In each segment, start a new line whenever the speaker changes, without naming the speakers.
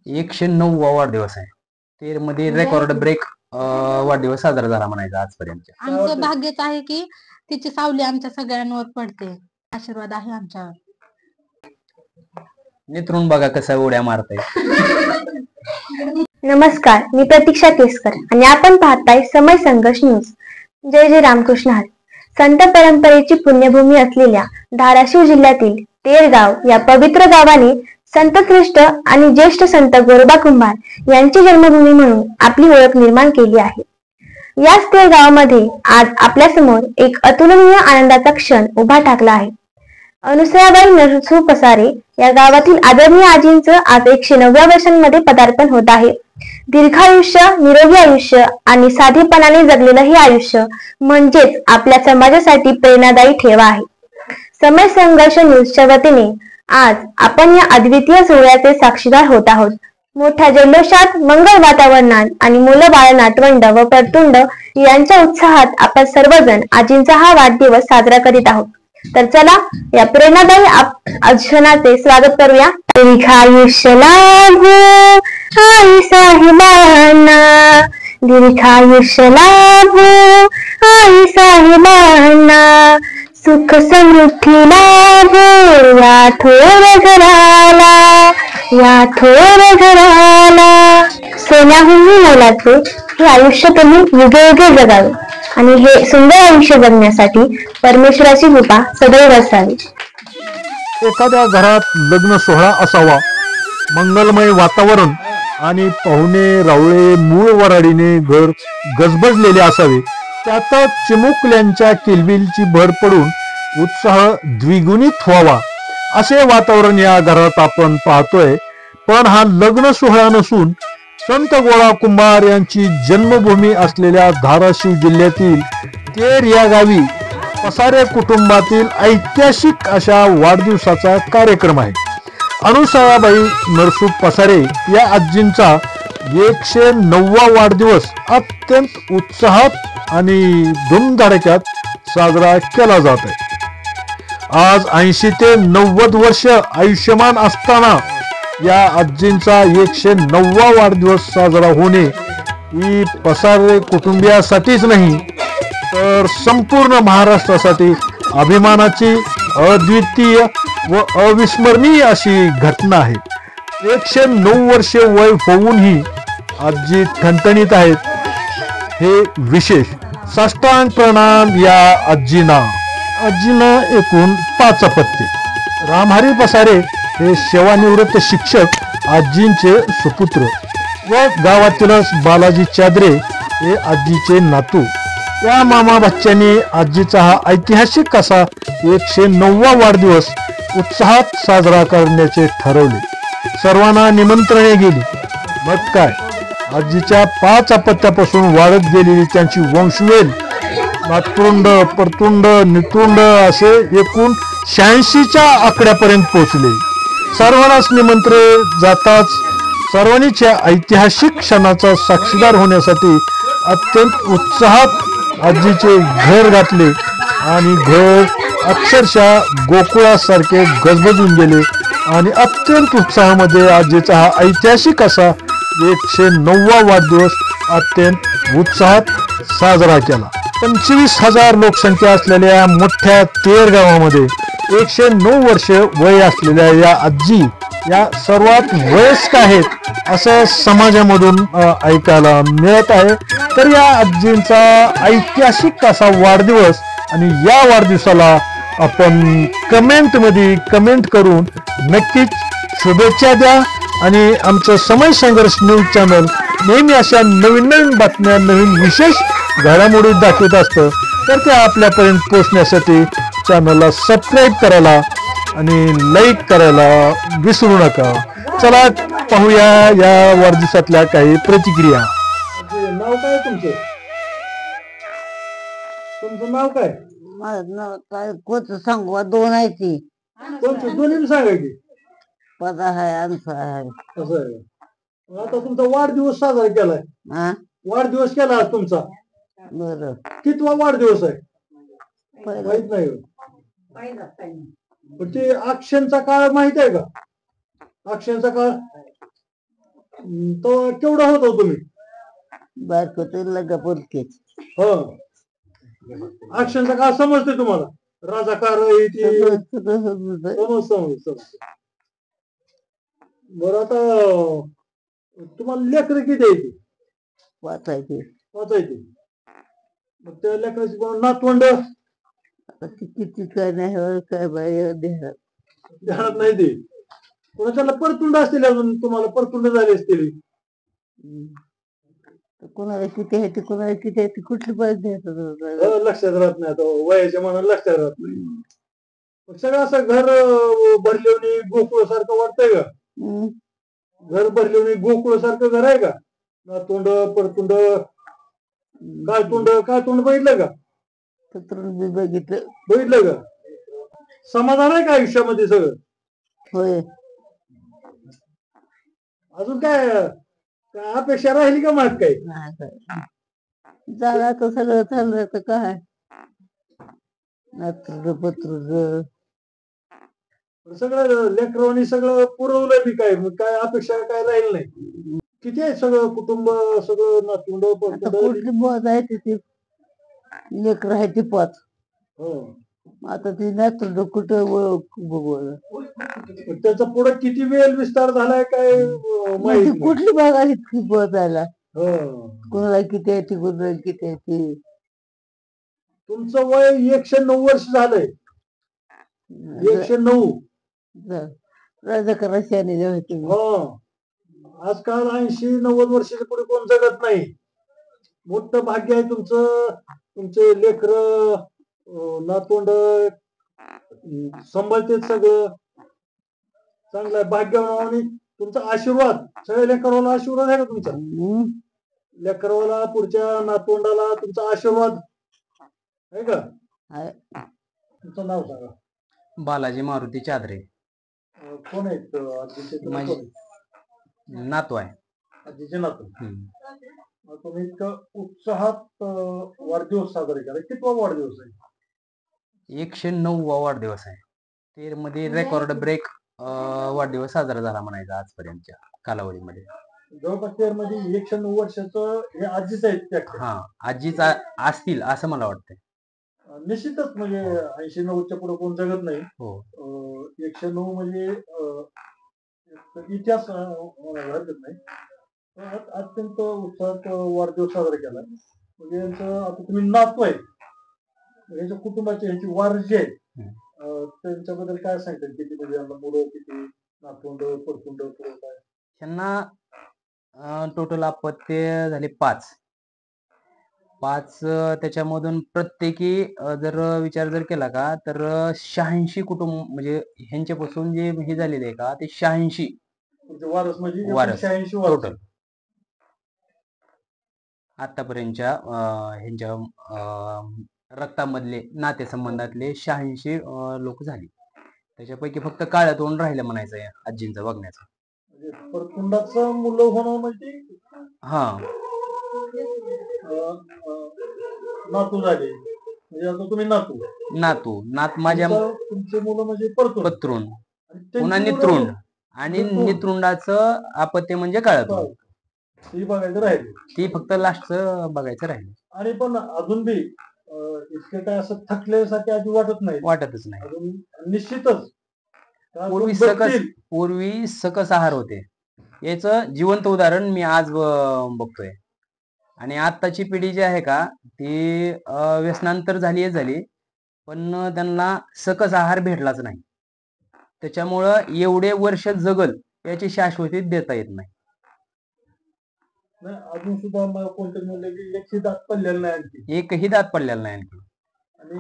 109वा वाढदिवस आहे. ते मध्ये रेकॉर्ड ब्रेक वाढदिवस साजरा झाला म्हणायचा आजपर्यंत.
आमचं भाग्यच आहे की तिची सावली आमच्या सगळ्यांवर पडते. आशीर्वाद आहे आमच्यावर.
नित्रून बघा कसा उड्या मारताय.
नमस्कार, मी प्रतीक्षा केसकर आणि आपण पाहताय समय संघर्ष न्यूज. जय जय रामकृष्ण हरी. संत परंपरेची पुण्यभूमी असलेल्या धाराशिव जिल्ह्यातील तेरगाव या पवित्र गावाने संतश्रेष्ठ आणि ज्येष्ठ संत गोरोबा कुंभार यांची जन्मभूमी म्हणून आपली ओळख निर्माण केली आहे. याच तेरगावामध्ये आज आपल्यासमोर एक अतुलनीय आनंदाचा क्षण उभा ठाकला आहे. अनुसयाबाई नरसू पसारे या गावातील आदरणीय आजींचं आज 109व्या वर्षांमध्ये पदार्पण होत आहे. दीर्घायुष्य, निरोगी आयुष्य आणि साधेपणाने जगलेलं हे आयुष्य म्हणजेच आपल्या समाजासाठी प्रेरणादायी ठेवा आहे. समय संघर्ष न्यूजच्या वतीने आज आपण या अद्वितीय सोहळ्याचे साक्षीदार होत आहोत. मोठ्या जल्लोषात, मंगल वातावरणात आणि मुलं बाळ, नातवंड व परतुंड यांच्या उत्साहात आपण सर्वजण आजींचा हा वाढदिवस साजरा करीत आहोत. तर चला या प्रेरणादायी क्षणाचे स्वागत करूया. दीर्घायुष्य लाभो आई साहेबांना, दीर्घायुष्य लाभो आई साहेबांना, सुख समृद्धी लाभो या थोर घराला, या थोर घराला. सोन्याहूनही मोलाचे हे आयुष्य तुम्ही युगे युगे जगावे आणि हे सुंदर आयुष्य जगण्यासाठी परमेश्वराची कृपा सदैव असावी.
एखाद्या घरात लग्न सोहळा असावा, मंगलमय वातावरण आणि पाहुणे रावळे मूळ वराडीने घर गजबजलेले असावे. त्यात चिमुकल्यांच्या किलबिलची भर पडून उत्साह द्विगुणित व्हावा असे वातावरण या घरात आपण पाहतोय. पण हा लग्न सोहळा नसून संत गोळा कुंभार यांची जन्मभूमी असलेल्या धाराशिव जिल्ह्यातील तेर या गावी पसारे कुटुंबातील ऐतिहासिक अशा वाढदिवसाचा कार्यक्रम आहे. अनुसयाबाई नरसू पसारे या आजींचा 109वा वाढदिवस अत्यंत उत्साहात आणि धुमधडाक्यात साजरा केला जात आहे. आज 80 ते 90 वर्ष आयुष्यमान असताना या आजींचा 109वा वाढदिवस साजरा होणे ही पसारे कुटुंबियासाठीच नाही तर संपूर्ण महाराष्ट्रासाठी अभिमानाची, अद्वितीय व अविस्मरणीय अशी घटना आहे. 109 वर्षे वय होऊनही आजी ठणठणीत आहेत, हे विशेष. साष्टांग प्रणाम या आजींना. आजीनं एकूण 5 अपत्ये. रामहरी पसारे हे सेवानिवृत्त शिक्षक आजींचे सुपुत्र व गावातीलच बालाजी चादरे हे आजीचे नातू. या मामा बच्च्यांनी आजीचा हा ऐतिहासिक असा 109वा वाढदिवस उत्साहात साजरा करण्याचे ठरवले. सर्वांना निमंत्रणे गेली. मग काय, आजीच्या 5 अपत्यापासून वाढत गेलेली त्यांची वंशवेल नातरुंड, परतुंड, नितुंड असे एकूण 86च्या आकड्यापर्यंत पोहोचले. सर्वांनाच निमंत्रण जाताच सर्वांनीच या ऐतिहासिक क्षणाचा साक्षीदार होण्यासाठी अत्यंत उत्साहात आजीचे घर घातले आणि घर अक्षरशः गोकुळासारखे गजबजून गेले आणि अत्यंत उत्साहामध्ये आजीचा हा ऐतिहासिक असा 109वा वाढदिवस अत्यंत उत्साहात साजरा केला. 25,000 लोकसंख्या असलेल्या या मोठ्या तेर गावामध्ये 109 वर्ष वय असलेल्या या आजी या सर्वात वयस्क आहेत असं समाजामधून ऐकायला मिळत आहे. तर या आजींचा ऐतिहासिक असा वाढदिवस आणि या वाढदिवसाला आपण कमेंटमध्ये कमेंट करून नक्कीच शुभेच्छा द्या. आणि आमचं समय संघर्ष न्यूज चॅनल नेहमी अशा नवीन नवीन बातम्या, नवीन विशेष घडामोडी दाखवत असतं. तर ते आपल्यापर्यंत पोहोचण्यासाठी चॅनलला सबस्क्राईब करायला आणि लाईक करायला विसरू नका. चला पाहूया या वाढदिवसातल्या काही प्रतिक्रिया. नाव काय तुमचं? तुमचं नाव काय?
माझं नाव काय कोच सांगू? 2 आहे ती.
कोणतं दोन्ही सांगायची?
पदा आहे, अन्सा आहे.
असं आहे. आता तुमचा वाढदिवस साजरा केलाय. वाढदिवस केला आज तुमचा.
बरं.
कितवा वाढदिवस आहे माहित नाही. पण ते अक्षांचा काळ माहित आहे का? अक्षांचा काळ तो केवढा होता तुम्ही?
बारको तर लगा बोलकेच.
हो. अक्षरशः काय समजते तुम्हाला? राजाकार आहे ती
सगळं सगळं समजतं.
समज. बरं आता तुम्हाला लेकरं किती आहे ती?
वाचायचे.
वाचायची. मग त्या लेकराची कोण नातवंड
आता ती किती काय नाही हो, काय बाई देहात.
ध्यानात नाही ते. कोणाच्याला परतुंड असतील अजून तुम्हाला परतुंड झाले असतील.
कोणाला किती आहे ते कोणाला किती आहे ती कुठली पाहिजे
लक्षात राहत नाही आता वयाच्या मनाला लक्षात राहत नाही. मग सगळं असं घर भरलेवणी गोकुळ सारखं वाटतंय का? घर भरलेवणी गोकुळ सारखं घर आहे का? नातोंड परतुंड काय तोंड बघितलं का?
पत्रून बी बघितलं.
बघितलं का? समाधान आहे का आयुष्यामध्ये सगळं?
होय.
अजून काय काय अपेक्षा राहिली का माग काही?
नाही काय. झालं आता सगळं चाललं तर काय नातरुड पत्रुड
सगळं लेकरांनी सगळं पुरवलं बी काय मग काय अपेक्षा काय राहील नाही. किती आहे सगळं कुटुंब सगळं नातवंड
आता
परतुंड?
कुठली बोध आहे ती लेकर आहे ती पाच.
हो.
आता ती नातरुड कुठं बघू.
त्याचा पुढे किती वेळ विस्तार झालाय काय माहित नाही.
कुठली बघायला इतकी बोध आला.
हो.
कोणाला किती आहे ती कोणाला किती आहे ती.
तुमचं वय 109 वर्ष झालंय. 109.
राजा शाने होते.
हो. आजकाल 80-90 वर्षाच्या पुढे कोण जगत नाही. मोठं भाग्य आहे तुमचं. तुमचे लेकर नातवंड सांभाळते सगळं चांगलं आहे. भाग्यवान आणि तुमचा आशीर्वाद सगळ्या लेकराला आशीर्वाद आहे का तुमचा? लेकराला पुढच्या नातवंडाला तुमचा आशीर्वाद आहे का? तुमचं नाव सांगा.
बालाजी मारुती चादरे.
कोण आहेत आजीचे?
माझे नातू आहे.
आजीचे नातू. तुम्ही इतकं उत्साहात वाढदिवस साजरे करा. कितवा वाढदिवस आहे?
109वा वाढदिवस आहे. तेर मध्ये रेकॉर्ड ब्रेक वाढदिवस साजरा झाला म्हणायचा आजपर्यंतच्या कालावधीमध्ये.
जवळपास तेर मध्ये 109 वर्षाचं हे आजीच आहेत त्या.
हा आजीच असतील असं मला वाटतंय.
निश्चितच म्हणजे 80-90च्या पुढे कोण जगत नाही.
हो.
109 म्हणजे इतिहास हरकत नाही. अत्यंत उत्साहात वाढदिवस साजरा केला. म्हणजे यांचं आता तुम्ही नातू आहे यांच्या कुटुंबाचे यांची वारस जे आहेत त्यांच्याबद्दल काय सांगतात? किती म्हणजे यांना मुलं किती, नातवंड परतुंड काय?
त्यांना टोटल अपत्य झाले 5. त्याच्यामधून प्रत्येकी जर विचार जर केला का तर 86 कुटुंब म्हणजे ह्यांच्यापासून जे हे झालेले आहे का ते 86
वारस म्हणजे
वारस
86
टोटल आतापर्यंतच्या ह्यांच्या रक्तामधले नातेसंबंधातले 86 लोक झाले. त्याच्यापैकी फक्त काळ्या तोंड राहिलं म्हणायचं आजींचं बघण्याचं.
परतुंडाचं मुलं होणं म्हणजे
हा
नातू झाले म्हणजे आता तुम्ही
नात माझ्या
तुमचे मुलं म्हणजे
पत्रुंड पुन्हा नितृंड आणि नितृंडाचं अपत्य म्हणजे काळा तोंड.
ती बघायचं राहिले.
ती फक्त लास्टचं बघायचं राहिलं.
आणि पण अजून बी इतके काय असं थकल्यासारखे आधी वाटतच नाही. अजून निश्चितच
पूर्वी सकस आहार होते याचं जिवंत उदाहरण मी आज बघतोय. आणि आत्ताची पिढी जी आहे का ती व्यसनांतर झाली पण त्यांना सकस आहार भेटलाच नाही. त्याच्यामुळं एवढे वर्ष जगल याची शाश्वती देता येत नाही.
अजून सुद्धा कोणतरी म्हणलं एकही दात पडलेला नाही.
एकही दात पडलेला नाही आणखी.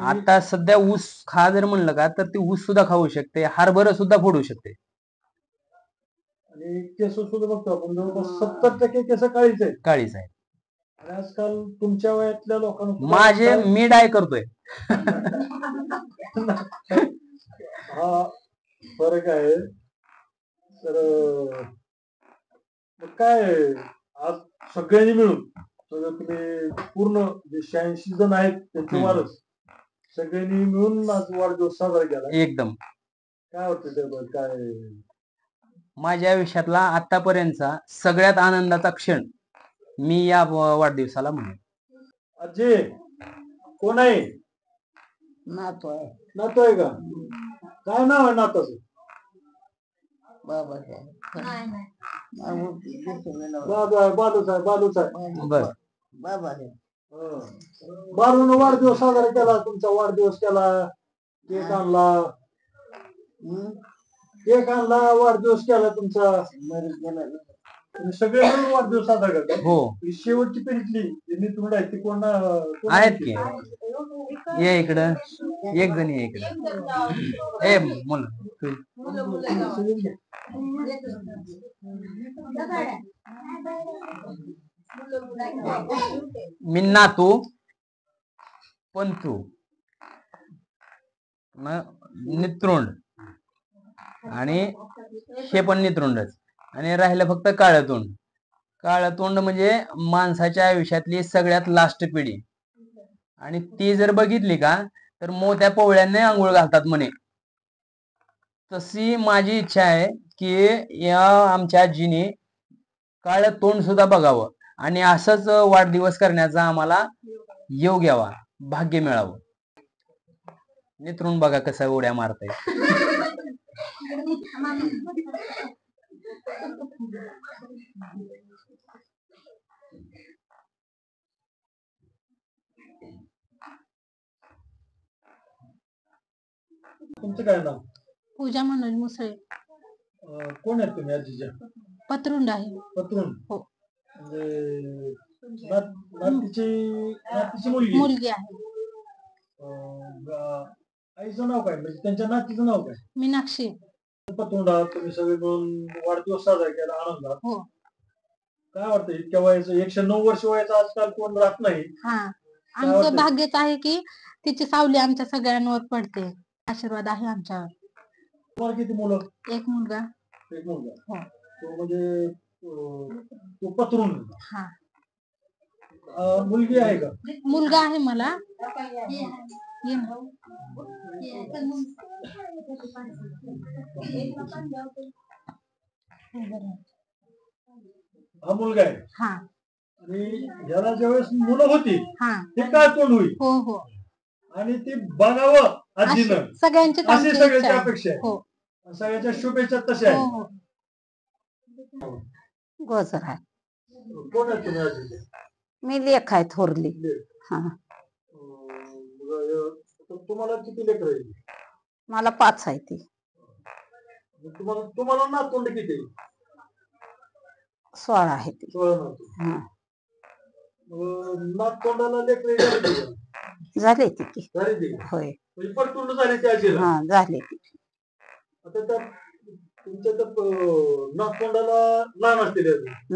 आता सध्या ऊस खा जर म्हणलं का तर ती ऊस सुद्धा खाऊ शकते, हरभरा सुद्धा फोडू शकते.
आणि केस सुद्धा बघतो आपण जवळपास 70% केस काळीच आहेत. आणि आजकाल तुमच्या वयातल्या लोकांना
मी डाय करतोय.
हा फरक आहे. तर काय आज सगळ्यांनी मिळून सगळं तुम्ही पूर्ण जे 86 जण आहेत त्यांचे वारस सगळ्यांनी मिळून आज वाढदिवस साजरा केला.
एकदम
काय वाटतं काय
माझ्या आयुष्यातला आतापर्यंतचा सगळ्यात आनंदाचा क्षण मी या वाढदिवसाला म्हणेन.
आजी कोण आहे?
नातू आहे
नातू आहे का? काय नाव आहे नाताचं?
बाबासाहेब
बालू आहे, बालूच आहे, बालूच आहे.
बर.
बाबासाहेब
बालून वाढदिवस साजरा केला, तुमचा वाढदिवस केला, केक आणला, वाढदिवस केला तुमचा. तुम्ही सगळे मिळून वाढदिवस साजरा करता?
हो.
ही शेवटची पिढीतली जी मित्रमंडळ आहेत ती कोण
आहेत की. ये इकडं, एक जण ये इकडं. ए मुलं मी नातू पंतू नित्रुंड आणि हे पण नित्रुंडच आणि राहिलं फक्त काळं तोंड. काळं तोंड म्हणजे माणसाच्या आयुष्यातली सगळ्यात लास्ट पिढी आणि ती जर बघितली का तर मोत्या पोवळ्याने आंघोळ घालतात म्हणे. तशी माझी इच्छा आहे की या आमच्या आजीने काळं तोंड सुद्धा बघावं आणि असंच वाढदिवस करण्याचा आम्हाला योग यावा, भाग्य मिळावं. नित्रून बघा कसं उड्या मारताय.
तुमचं काय नाव?
पूजा मनोज मुसळे.
कोण आहेत तुम्ही आजीच्या?
पत्रुंड आहे.
पत्रून?
हो.
म्हणजे नातीची मुलगी?
मुलगी आहे.
आईचं नाव काय, म्हणजे त्यांच्या नातीचं नाव काय?
मीनाक्षी.
पतुंडा तुम्ही सगळे मिळून वाढदिवस साजरा केला आनंदात.
हो.
काय वाटतं इतक्या वयाचं 109 वर्ष वयाचं आजकाल कोण राहत नाही.
हा, आमचं भाग्यच आहे की तिची सावली आमच्या सगळ्यांवर पडते. आशीर्वाद आहे आमच्यावर.
तुम्हाला किती मुलं?
एक मुलगा.
एक मुलगा.
हो.
तो म्हणजे तो पतरून.
हा.
मुलगी आहे का?
मुलगा आहे मला. ये ना.
हा मुलगा आहे.
हा.
आणि ह्याला ज्यावेळेस मुलं होती
हा.
ते काय तोंड होईल
हो हो.
आणि ती बघावं आजीनं
सगळ्यांची
अशी सगळ्यांची अपेक्षा आहे.
हो.
सगळ्यांच्या शुभेच्छा तशा
हो
आहेत.
हो.
गोचर आहे.
कोण आहे तुम्ही आजीचे?
मी लेख आहे थोरली. हा.
तुम्हाला किती लेकर आहे?
मला 5 आहे ती.
तुम्हाला नातवंड किती?
16 आहे ती.
16 नातवंड.
हा.
नातवंडाला लेकर
झाले ती की.
झाली ती?
होय.
म्हणजे परतूंड झाली ती आजीला?
हा झाले ती.
आता तर तुमच्या तर नातवंडाला लहान असते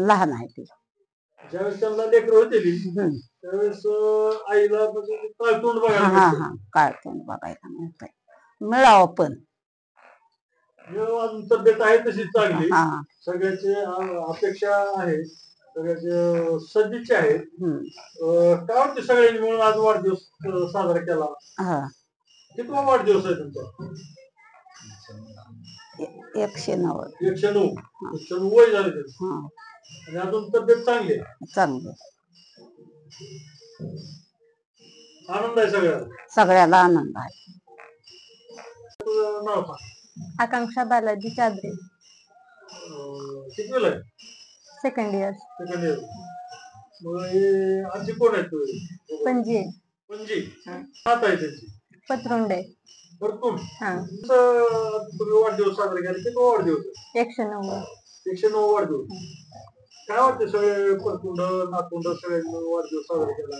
लहान आहे ती.
ज्यावेळेस त्यांना लेकर होते त्यावेळेस आईला म्हणजे तोंड
हा
बघायला
हा हा. काय तोंड बघायला मिळतंय. मिळावं पण.
अजून तब्येत आहे तशी चांगली.
हा.
सगळ्याचे अपेक्षा आहे, सगळ्याचे सदिच्छा आहेत. काय वाटतं सगळ्यांनी मिळून आज वाढदिवस साजरा केला?
हा.
कितवा वाढदिवस आहे तुमचा?
109.
109. 109 वय झाले त्याचं.
हा.
आणि अजून तब्येत चांगली आहे.
चांगलं.
आनंद आहे सगळ्याला.
सगळ्याला आनंद आहे.
तुझं नाव सांग.
आकांक्षा बालाजी चादरे.
कितवीला आहे?
Second year.
Second year. मग हे आजी कोण आहेत तुझे?
पणजी आहे.
पणजी. नात आहे त्यांची?
पत्रुंडे.
भरपूर.
हा.
तुम्ही वाढदिवस साजरा केला किती वाढदिवस?
109.
109 वाढदिवस. काय वाटतं सगळे परतुंड नातुंड सगळे वाढदिवस साजरा केला?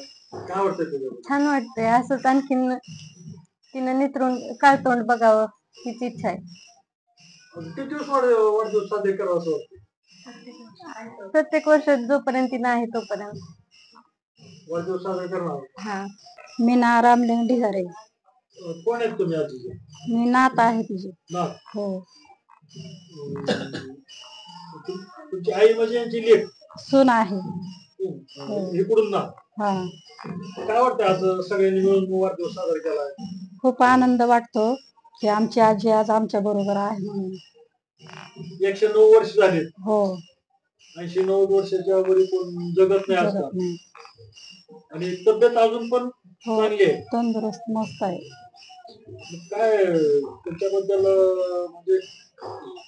काय वाटतंय तुझ्या?
छान वाटतंय. असंच आणखीन तिनं नित्रून काळतोंड बघावं हीच इच्छा आहे.
किती दिवस वाढदिवस साजरे करावं असं वाटतं?
प्रत्येक वर्ष जोपर्यंत तिनं आहे तोपर्यंत
वाढदिवस साजरा करणार.
हा.
मी ना रामलिंग ढिगारे.
कोण आहेत तुम्ही आजीचे?
मी नात आहे तुझी.
नात.
हो.
तुमची आई म्हणजे यांची लेक?
सून आहे.
इकडून ना.
हा.
काय वाटतं आज सगळ्यांनी मिळून वाढदिवस साजरा केला?
खूप आनंद वाटतो की आमची आजी आज आमच्या बरोबर आहे म्हणून.
109 वर्ष झाले.
हो
80-90 वर्षाच्या वरी कोण जगत नाही
जगत
आजकाल.
नाही.
आणि तब्येत अजून पण
हो
चांगली आहे.
तंदुरुस्त मस्त आहे.
काय त्याच्याबद्दल म्हणजे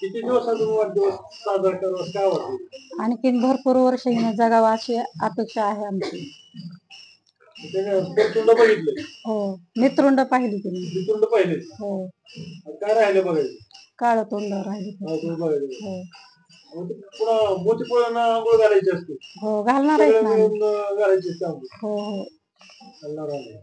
किती दिवस अजून वाढदिवस साजरा करावा काय वाटतं?
आणखीन भरपूर वर्ष हिनं जगावं अशी अपेक्षा आहे आमची.
त्याने पेटुंड बघितले,
हो नितरुंड पाहिली तिने.
वितुंड पाहिले,
हो
काय राहिले बघायचं?
काळ तोंड राहिली.
तुम्ही बघायचं.
हो
मग ते पुन्हा मोतीपोळ्यांना आंघोळ घालायची असते,
हो घालणार
सगळे
आहेत ना.
मिळून घालायची असते आंघोळ.
हो हो
घालणार आहे.